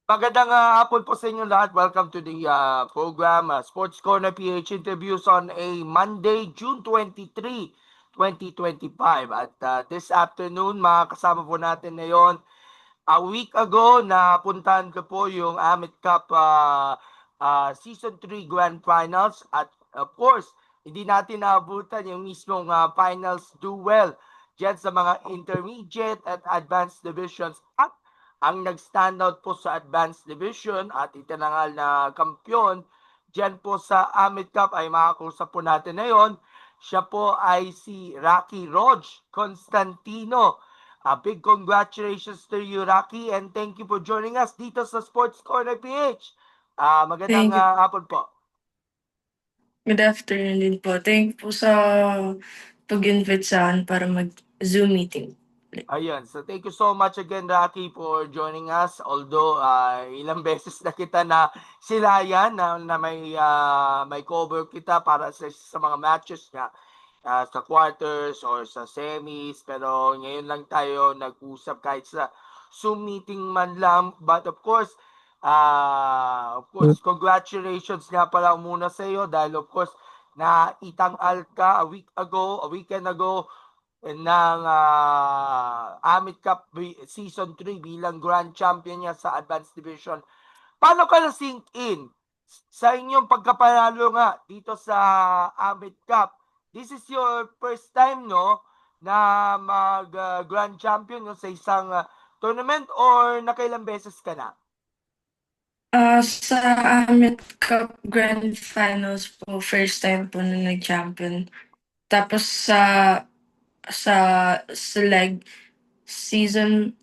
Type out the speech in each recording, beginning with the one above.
Magandang hapon po sa inyo lahat. Welcome to the program, Sports Corner PH interviews on a Monday, June 23, 2025. At this afternoon, makakasama po natin ngayon. A week ago, napuntahan ko po yung Amit Cup Season 3 Grand Finals. At of course, hindi natin naabutan yung mismong finals duel dyan sa mga intermediate at advanced divisions. At ang nag-standout po sa advanced division at itinangal na kampyon dyan po sa Amit Cup ay makakusap po natin ngayon. Siya po ay si Rocky Rog Constantino. A big congratulations to you, Rocky, and thank you for joining us dito sa Sports Corner PH. Magandang Thank you. hapon po. Good afternoon din po. Thank you po sa pag-invite sa akin para mag-Zoom meeting. Ayun, so thank you so much again, Rocky, for joining us. Although ilang beses na kita na silayan na may cover kita para sa mga matches niya sa quarters or sa semis. Pero ngayon lang tayo nag-usap kahit sa Zoom meeting man lang. But of course, congratulations nga pala muna sa iyo dahil of course na itang-al ka a weekend ago ng Amit Cup Season 3 bilang Grand Champion niya sa Advanced Division. Paano ka na-sink in sa inyong pagkapanalo nga dito sa Amit Cup? This is your first time, no, na mag Grand Champion no, sa isang tournament or nakailang beses ka na? Sa Amit Cup Grand Finals po, first time po na nag-champion. Tapos sa sa season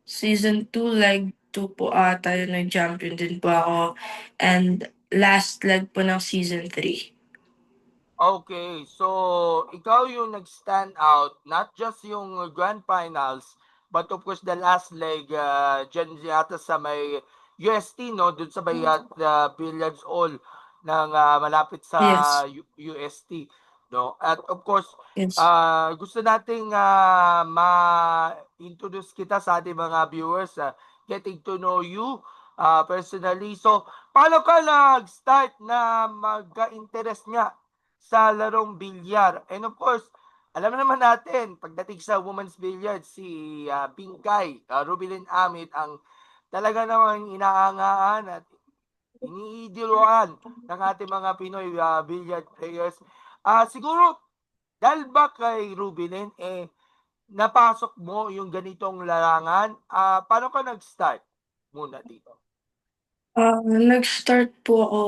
season 2 leg 2 po ata yung nag-champion din po ako. And last leg po ng season 3. Okay, so ikaw yung nag-stand out, not just yung grand finals, but of course the last leg, dyan yata sa may UST, no? Dun sa may Billiards Hall ng malapit sa Yes. UST, no? At of course, Yes. gusto nating ma-introduce kita sa ating mga viewers, getting to know you personally. So, paano ka nag-start na magka-interest nga sa larong bilyar? And of course, alam naman natin, pagdating sa women's billiard, si Bingkay, Rubilin Amit, ang talaga namang inaangaan at iniidoloan ng ating mga Pinoy billiard players. Siguro, dahil ba kay Rubilin, napasok mo yung ganitong larangan? Paano ka nag-start muna dito? Nag-start po ako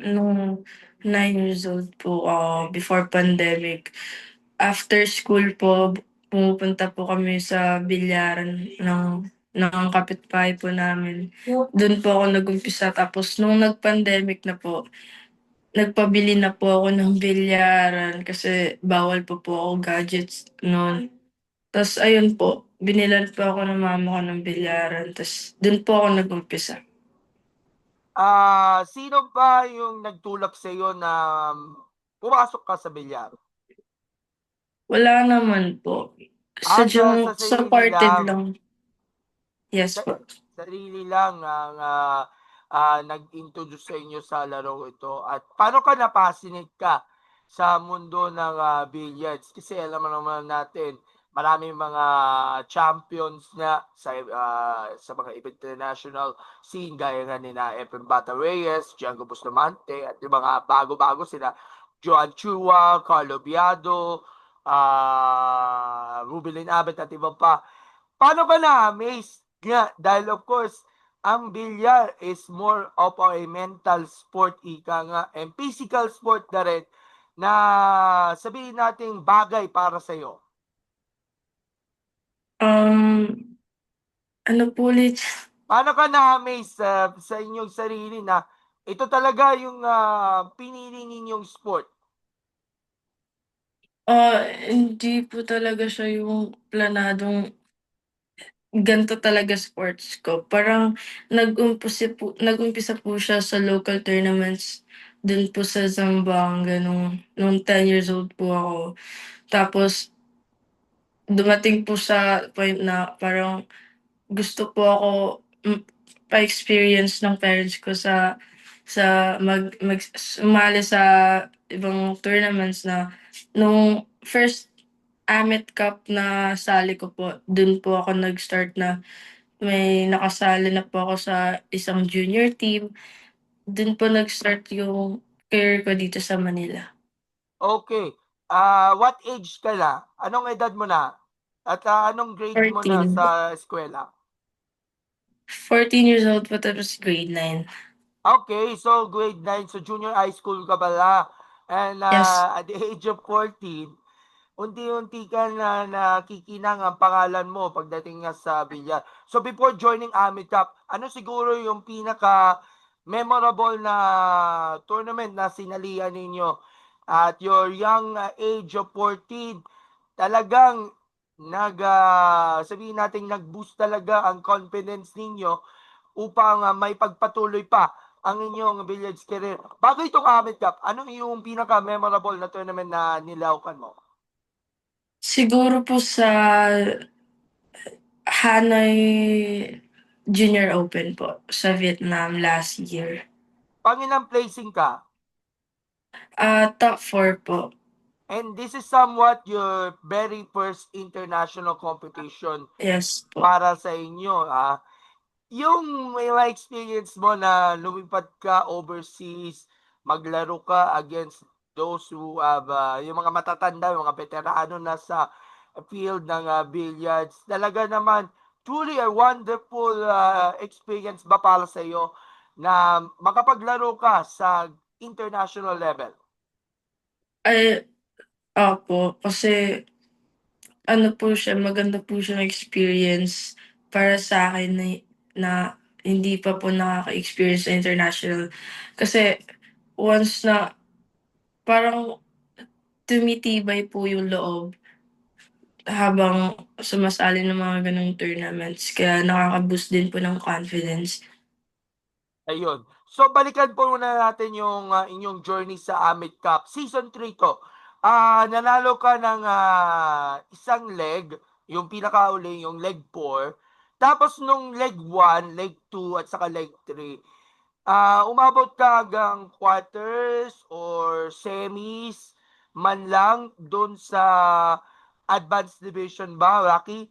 nung 9 years old po ako before pandemic. After school po, pumupunta po kami sa bilyaran ng kapitbahay po namin. Dun po ako nag-umpisa tapos nung nag-pandemic na po, nagpabili na po ako ng bilyaran kasi bawal po ako gadgets noon. Tas ayun po, binilan po ako ng mama ko ng bilyaran tas dun po ako nag-umpisa. Sino ba yung nagtulak sa iyo na pumasok ka sa bilyar? Wala naman po. Sa Sadyang sarili supported lang. lang. Yes Sa po. sarili lang ang nag-introduce sa inyo sa laro ito. At paano ka na-fascinate ka sa mundo ng billiards? Kasi alam mo naman natin, maraming mga champions na sa mga international scene gaya nga ni na Efren Bata Reyes, Django Bustamante at yung mga bago-bago sila Joan Chua, Carlo Biado, Rubilin Abet at iba pa. Paano ka na-amaze nga? Dahil of course, ang bilyar is more of a mental sport, ika nga, and physical sport na rin na sabihin nating bagay para sa iyo. Um, ano po ulit? Paano ka na-amaze sa inyong sarili na ito talaga yung pinili ninyong sport? Hindi po talaga siya yung planadong ganito talaga sports ko. Parang nag-umpisa po siya sa local tournaments dun po sa Zamboanga nung 10 years old po ako. Tapos dumating po sa point na parang gusto po ako pa-experience ng parents ko sa sumali sa ibang tournaments na nung first Amet Cup na sali ko po, dun po ako nag-start na may nakasali na po ako sa isang junior team. Dun po nag-start yung career ko dito sa Manila. Okay. What age ka na? Anong edad mo na? At anong grade mo na 14. sa eskwela? 14 years old po tapos grade 9. Okay, so grade 9, so junior high school ka pala. And Yes. at the age of 14, unti-unti ka na nakikinang ang pangalan mo pagdating nga sa bilyar. So before joining Amit Cup, ano siguro yung pinaka memorable na tournament na sinalihan ninyo? At your young age of 14, talagang sabihin natin nag-boost talaga ang confidence ninyo upang may pagpatuloy pa ang inyong billiards career. Bago itong Amit Cup, ano yung pinaka-memorable na tournament na nilaukan mo? Siguro po sa Hanoi Junior Open po sa Vietnam last year. Pangilang placing ka? Top 4 po. And this is somewhat your very first international competition Yes po. para sa inyo. Yung may experience mo na lumipad ka overseas, maglaro ka against those who have, yung mga matatanda, yung mga veterano na sa field ng billiards. Talaga naman, truly a wonderful experience ba para sa iyo na makapaglaro ka sa international level? Ay, opo, kasi ano po siya, maganda po siyang experience para sa akin na hindi pa po nakaka-experience sa international. Kasi once na parang tumitibay po yung loob habang sumasali ng mga gano'ng tournaments kaya nakaka-boost din po ng confidence. Ayun. So balikan po muna natin yung inyong journey sa Amit Cup. Season 3 to. Nanalo ka ng isang leg, yung pinakauli, yung leg 4. Tapos nung leg 1, leg 2, at saka leg 3, umabot ka hanggang quarters or semis man lang doon sa advanced division ba, Rocky?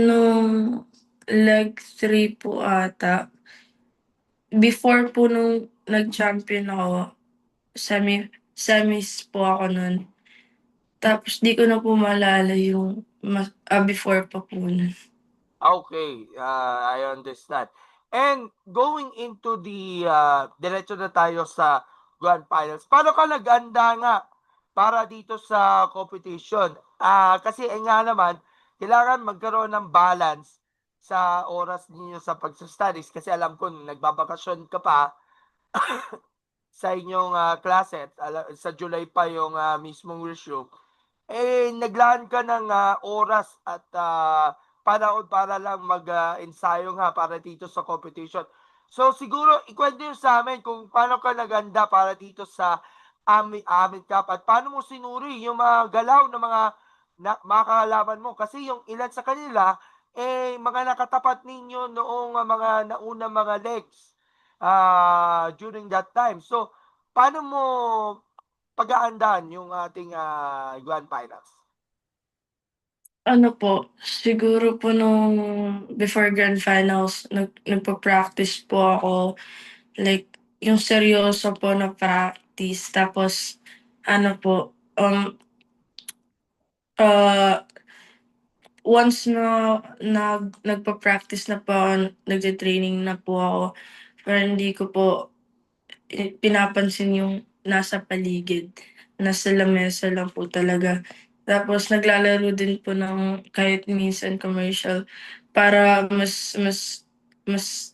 Nung leg 3 po ata, before po nung nag-champion ako, semis po ako nun. Tapos di ko na po maalala yung before pa po nun. Okay, I understand. And going into the diretso na tayo sa grand finals. Paano ka nag-anda nga para dito sa competition? Kasi nga naman, kailangan magkaroon ng balance sa oras ninyo sa pagsa-studies kasi alam ko nagbabakasyon ka pa sa inyong klase at sa July pa yung mismong resume, naglaan ka ng oras at panahon para lang mag-ensayo nga para dito sa competition. So siguro ikwento nyo sa amin kung paano ka naganda para dito sa Amit Cup at paano mo sinuri yung mga galaw ng mga kakalaban mo. Kasi yung ilan sa kanila, mga nakatapat ninyo noong mga naunang mga legs during that time. So, paano mo pag-aandaan yung ating grand finals? Ano po, siguro po nung before grand finals nagpa-practice po ako, like yung seryoso po na practice tapos ano po, ah, once na nagpa-practice na po ako, nagte-training na po ako, pero hindi ko po pinapansin yung nasa paligid. Nasa lamesa lang po talaga. Tapos naglalaro din po ng kahit minsan commercial para mas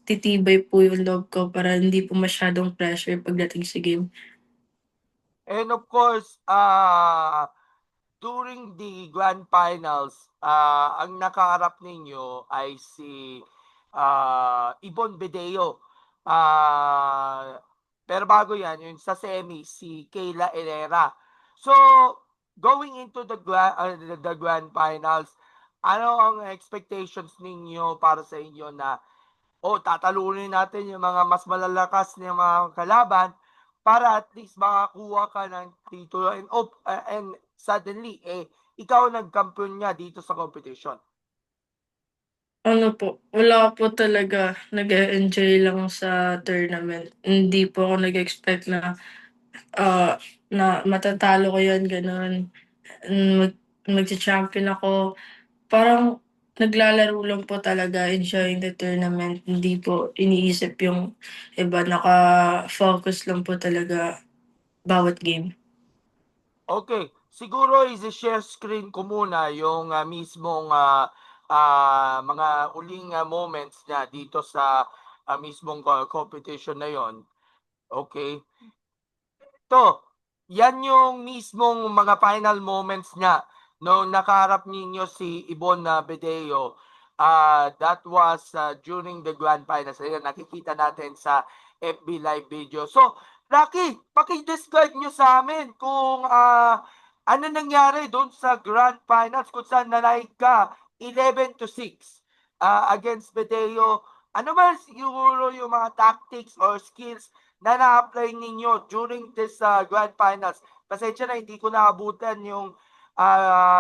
titibay po yung loob ko para hindi po masyadong pressure pagdating sa game. And of course, during the grand finals, ang nakaharap ninyo ay si Ibon Bedeo. Pero bago yan, yung sa semi, si Kayla Herrera. So, going into the grand finals, ano ang expectations ninyo para sa inyo na tatalunin natin yung mga mas malalakas na mga kalaban para at least makakuha ka ng titulo and suddenly ikaw nagkampiyon nga dito sa competition. Ano po, wala po talaga, nag-e-enjoy lang sa tournament. Hindi po ako nag-expect ah, na matatalo ko 'yan, gano'n. Magcha-champion ako. Parang naglalaro lang po talaga, enjoying the tournament. Hindi po iniisip yung iba, naka-focus lang po talaga bawat game. Okay, siguro i-share screen ko muna yung mismong mga uling moments niya dito sa mismong competition na yon. Okay. To, yan yung mismong mga final moments niya nung nakaharap ninyo si Ibon na Bedeo. That was during the grand finals. Ayan, nakikita natin sa FB live video. So, Rocky, paki-describe nyo sa amin kung ano nangyari doon sa grand finals kung saan nanaig ka 11-6 against Bedeo. Ano ba siguro yung mga tactics or skills na na-apply ninyo during this grand finals? Pasensya na, hindi ko naabutan yung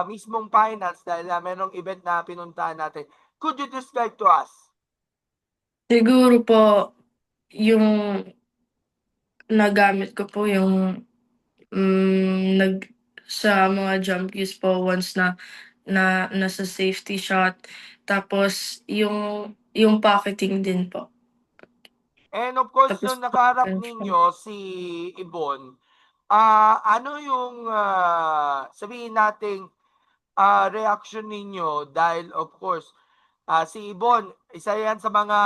mismong finals dahil merong event na pinuntahan natin. Could you describe to us? Siguro po yung nagamit ko po yung, nag sa mga jump cues po once na na nasa safety shot, tapos yung pocketing din po, And of course, tapos nung pump nakaharap control. ninyo si Ibon, ano yung sabihin nating reaction ninyo dahil of course, si Ibon, isa yan sa mga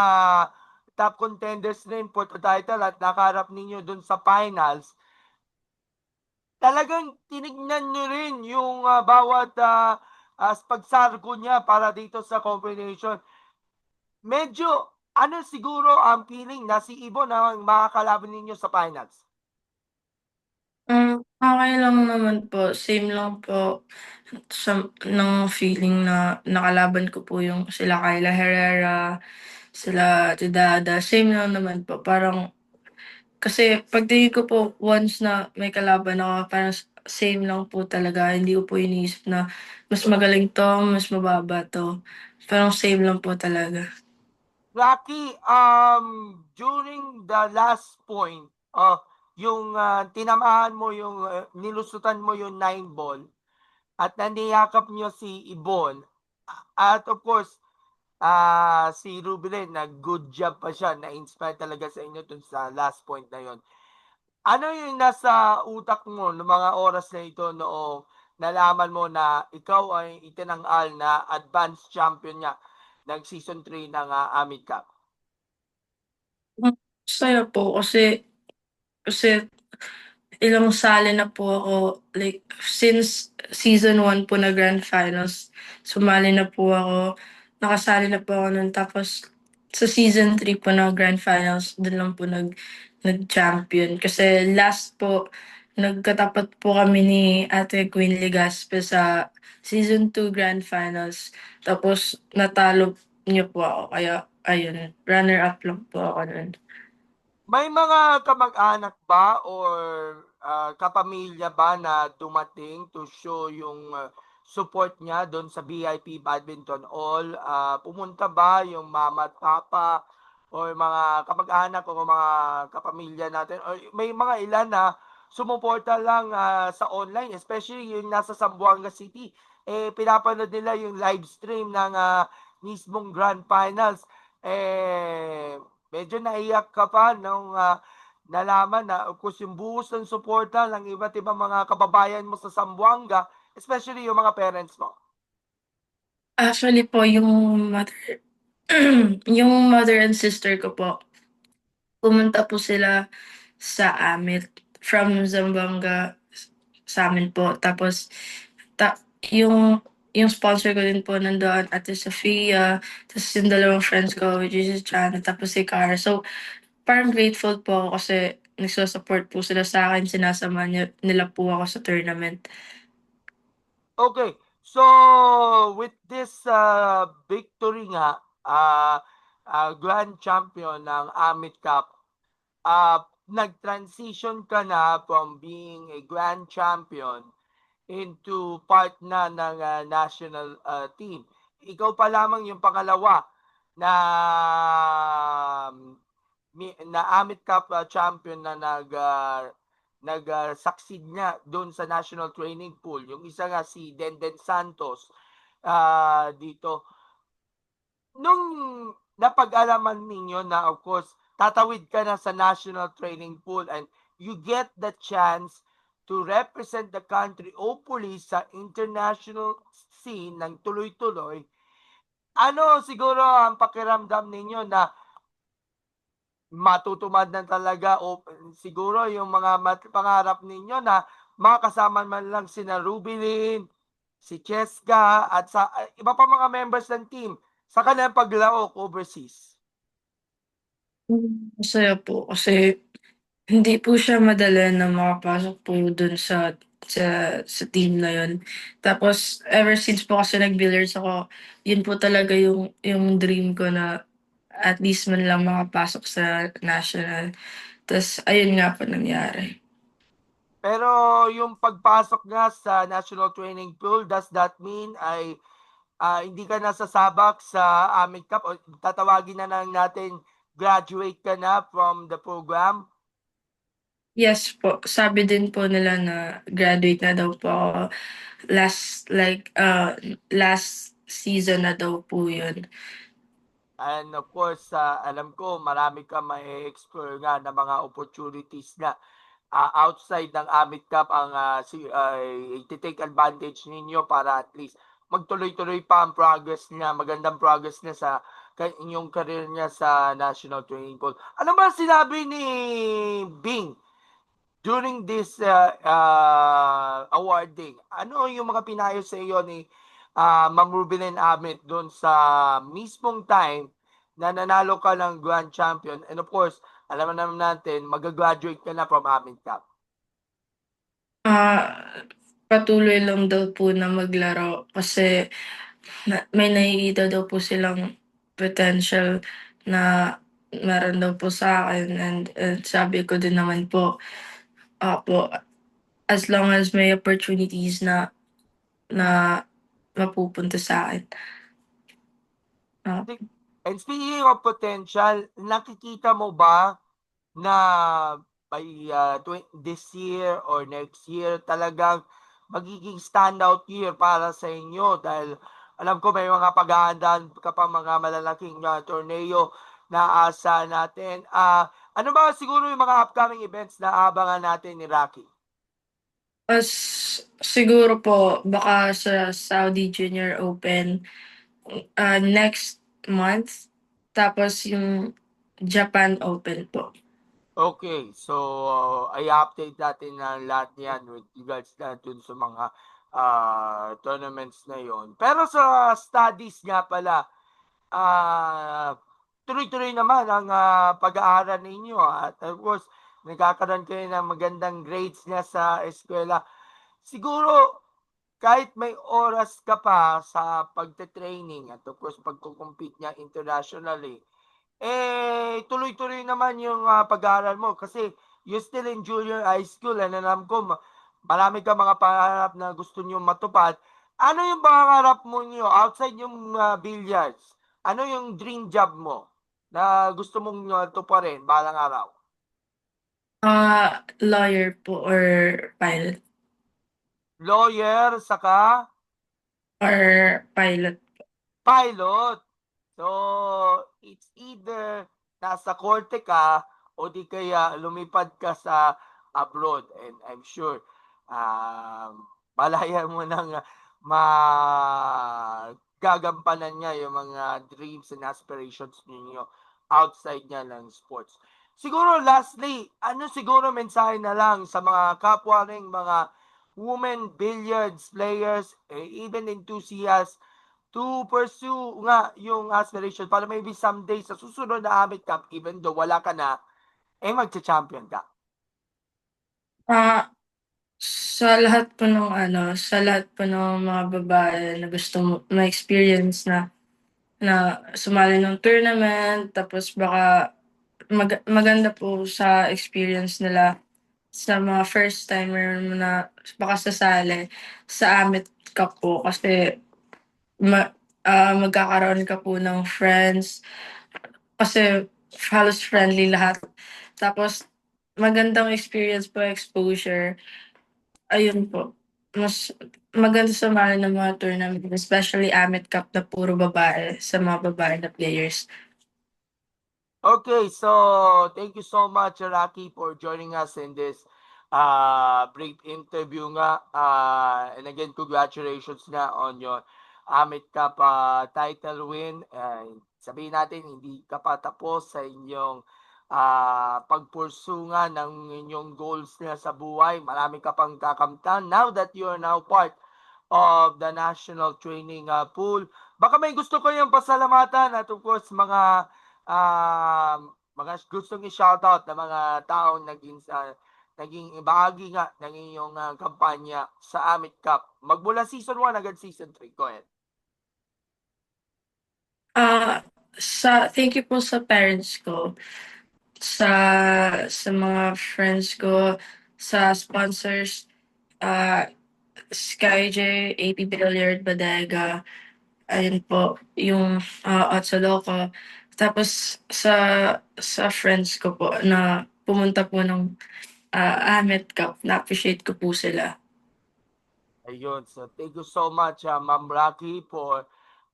top contenders rin for the title at nakaharap ninyo dun sa finals. Talagang tinignan nyo rin yung bawat pagsargo niya para dito sa combination. Medyo, ano siguro ang feeling na si Ibon ang makakalaban ninyo sa finals? Okey lang naman po, same lang po ng feeling na nakalaban ko po yung sila Kyla Herrera, sila Tidada, same lang naman po. Parang kasi pagtingin ko po once na may kalaban ako, parang same lang po talaga. Hindi ko po iniisip na mas magaling 'to, mas mababa 'to. Parang same lang po talaga. Rocky, during the last point, yung tinamaan mo yung nilusutan mo yung 9 ball at naniyakap nyo si Ibon. At of course, si Ruben, nag-good job pa siya, na-inspire talaga sa inyo dun sa last point na yon. Ano yung nasa utak mo ng mga oras na ito noong nalaman mo na ikaw ay itinangal na advanced champion niya ng season 3 ng Amid Cup? Masaya po kasi ilang sali na po ako, like since season 1 po na grand finals, sumali na po ako, nakasali na po ako nun, tapos sa season 3 po na grand finals dun lang po nag-champion. Kasi last po nagkatapat po kami ni Ate Queen Legaspi sa season 2 grand finals, tapos natalo niyo po ako, kaya ayun, runner up lang po ako nun. May mga kamag-anak ba or kapamilya ba na dumating to show yung support niya doon sa VIP Badminton All? Pumunta ba yung mama at papa or mga kamag-anak o mga kapamilya natin? Or may mga ilan na sumuporta lang sa online, especially yung nasa Zamboanga City. Pinapanood nila yung live stream ng mismong Grand Finals. Medyo naiyak ka pa nung nalaman na of course yung buhos ng suporta ng iba't ibang mga kababayan mo sa Zamboanga, especially yung mga parents mo. Actually po mother yung mother and sister ko po, pumunta po sila sa amin from Zamboanga sa'min po. Tapos ta yung yung sponsor ko din po nandoon, Ate Sofia, ta's yung dalawang friends ko, which is si Chana tapos si Cara. So, parang grateful po ako kasi nagsu-support po sila sa'kin, sinasamahan nila po ako sa tournament. Okay. So, with this victory nga, grand champion ng Amit Cup, nag-transition ka na from being a grand champion into part na ng national team. Ikaw pa lamang yung pangalawa na na Amit Cup champion na succeed niya doon sa national training pool. Yung isa nga si Denden Santos dito. Nung napag-alaman ninyo na of course tatawid ka na sa national training pool and you get the chance to represent the country hopefully sa international scene ng tuloy-tuloy, ano siguro ang pakiramdam ninyo na matutumad na talaga o siguro yung mga pangarap ninyo na makasama man lang sina Rubilin, si Cheska at sa iba pa mga members ng team sa kanilang paglaok overseas? Masaya po kasi hindi po siya madali na makapasok po dun sa team na yun. Tapos ever since po kasi nag-billiards ako, yun po talaga yung dream ko na at least man lang makapasok sa national. Tas ayun nga po nangyari. Pero yung pagpasok nga sa national training pool, does that mean ay hindi ka nasasabak sa Amit Cup o tatawagin na lang natin graduate ka na from the program? Yes po, sabi din po nila na graduate na daw po ako last season na daw po yun. And of course, alam ko marami ka ma-explore nga na mga opportunities na outside ng Amit Cup ang i-take advantage ninyo para at least magtuloy-tuloy pa ang progress niya, magandang progress niya sa inyong career niya sa National Training Pool. Ano ba sinabi ni Bing during this awarding? Ano yung mga pinayo sa iyo ni Ma'am Rubilin Amit doon sa mismong time na nanalo ka ng Grand Champion? And of course, alam naman natin, mag-graduate ka na from Amit Cup. Ah, Patuloy lang daw po na maglaro kasi may nakikita daw po silang potential na meron daw po sa akin and sabi ko din naman po, po as long as may opportunities na mapupunta sa akin. Opo. And speaking of potential, nakikita mo ba na by this year or next year talagang magiging standout year para sa inyo dahil alam ko may mga pag-aandaan ka pa mga malalaking torneo na asa natin. Ano ba siguro yung mga upcoming events na abangan natin ni Rocky? As siguro po baka sa Saudi Junior Open, next month, tapos yung Japan Open po. Okay, so i-update natin na lahat yan with regards na dun sa mga tournaments na yon. Pero sa studies nga pala, tuloy-tuloy naman ang pag-aaral ninyo at of course, nagkakaroon kayo ng magandang grades niya sa eskwela. Siguro, kahit may oras ka pa sa pagte-training at of course, pagkukumpete niya internationally, tuloy-tuloy naman yung pag-aaral mo kasi you're still in junior high school and alam ko marami ka mga pangarap na gusto niyo matupad. Ano yung pangarap mo niyo outside yung billiards? Ano yung dream job mo na gusto mong tuparin balang araw? Lawyer po or pilot. Lawyer, saka Or pilot. pilot. So, it's either nasa korte ka o di kaya lumipad ka sa abroad. And I'm sure, malaya mo nang magagampanan niya yung mga dreams and aspirations ninyo outside niya ng sports. Siguro lastly, ano siguro mensahe na lang sa mga kapwa ring mga women billiards players, even enthusiasts to pursue nga yung aspiration para maybe someday sa susunod na Amit Cup, even though wala ka na, magcha-champion ka. Ah, Sa lahat po ng sa lahat po ng mga babae na gusto ma-experience na sumali ng tournament tapos baka maganda po sa experience nila sa mga first timer na baka sasali sa Amit Cup po kasi magkakaroon ka po ng friends kasi halos friendly lahat. Tapos magandang experience po, exposure. Ayun po, mas maganda sumali ng mga tournament, especially Amit Cup na puro babae sa mga babae na players. Okay, so thank you so much, Rocky, for joining us in this brief interview nga. And again, congratulations nga on your Amit Cup title win. Sabihin natin, hindi ka pa tapos sa inyong pagpursu nga ng inyong goals na sa buhay. Marami ka pang kakamtan. Now that you are now part of the national training pool, baka may gusto ko yung pasalamatan at of course mga gustong i-shoutout na mga taong naging bahagi nga ng inyong kampanya sa Amit Cup. Magmula season 1 hanggang season 3. Go ahead. Thank you po sa parents ko, sa mga friends ko, sa sponsors, ah, SkyJ, AP Billiard Bodega, ayun po, yung Otsoloco. Tapos sa friends ko po na pumunta po ng Amet Cup, na-appreciate ko po sila. Ayun. So thank you so much, Ma'am Rocky, for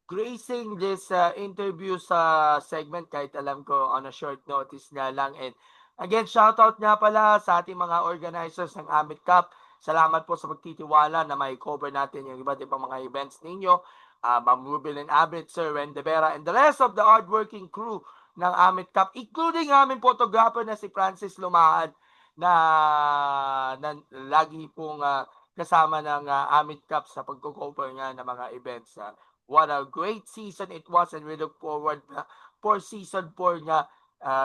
gracing this interview sa segment kahit alam ko on a short notice nga lang. And again, shoutout nga pala sa ating mga organizers ng Amit Cup. Salamat po sa pagtitiwala na may cover natin yung iba't ibang mga events ninyo. Ma'am Rubilin Abit, Sir Ren De Vera, and the rest of the hardworking crew ng Amit Cup, including aming photographer na si Francis Lumaan na lagi pong kasama ng Amit Cup sa pagko-cover nga ng mga events. What a great season it was, and we look forward for season 4 nga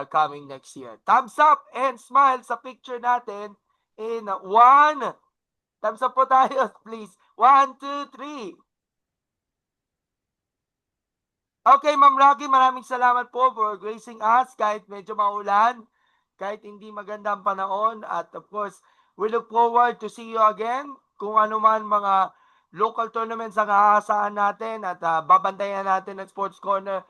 coming next year. Thumbs up and smile sa picture natin in 1. Thumbs up po tayo, please. 1, 2, 3. Okay, Ma'am Rocky, maraming salamat po for gracing us kahit medyo maulan, kahit hindi maganda ang panahon. At of course, we look forward to see you again. Kung ano man mga local tournaments ang aasahan natin at babantayan natin ng Sports Corner,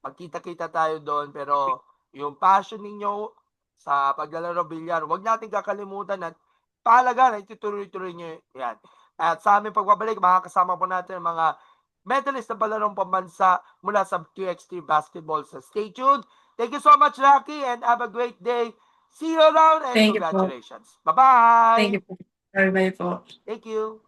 magkita-kita tayo doon. Pero yung passion ninyo sa paglalaro bilyar, huwag natin kakalimutan at pahalaga na itutuloy-tuloy nyo yan. At sa aming pagbabalik, makakasama po natin ang mga medalist ng palarong pambansa mula sa QX3 Basketball. So stay tuned. Thank you so much, Rocky, and have a great day. See you around and Thank you po. congratulations. Bye-bye. Thank you po. Bye-bye po. Thank you.